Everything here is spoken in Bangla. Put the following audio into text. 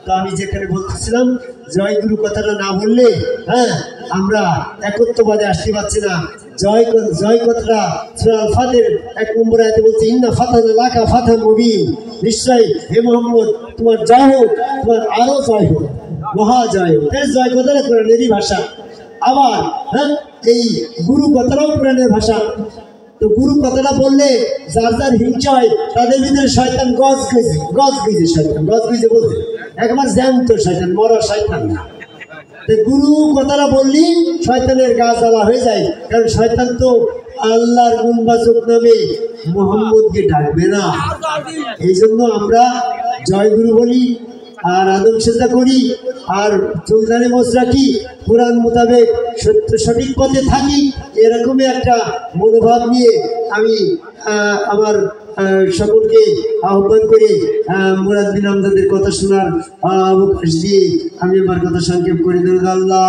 তো আমি যেখানে বলতেছিলাম জয় গুরু কথাটা না বললে হ্যাঁ আমরা একত্ববাদে আসতে পারছি না। জয় কথাটা সূরা আল ফাতহির 1 নম্বর আয়াতে বলছে ইন্না ফাতাহনা লাকা ফাতহান মুবিন, নিশ্চয় হে মুহাম্মদ তোমার জয় হোক, তোমার আরো জয় হোক, মহা জয় হোক। জয় কথাটা কোরআনেরই ভাষা। আবার হ্যাঁ এই গুরু কথাটাও কোরআনের ভাষা। তো গুরু কথাটা বললে যার যার হিংসা হয় তাদের ভিতরে শয়তান গজ গেছে শয়তান গজ গেছে বলছে একবার জ্যান্ত শয়তান, মরা শয়তান না। গুরু কথাটা বললি শয়তানের গা জ্বালা হয়ে যায়, কারণ শয়তান তো আল্লাহর গুণবাচক নামে মুহাম্মদকে ডাকবে না। এই জন্য আমরা জয় গুরু বলি আর আদম সেজদা করি আর চুলদানি মোজ রাখি, কোরআন মোতাবেক সঠিক পথে থাকি, এরকমই একটা মনোভাব নিয়ে আমি আমার সকলকে আহ্বান করে মুরাদ বিন আমজাদের কথা শোনার অবকাশ দিয়ে আমি আমার কথা সংক্ষেপ করে দেব। আল্লাহ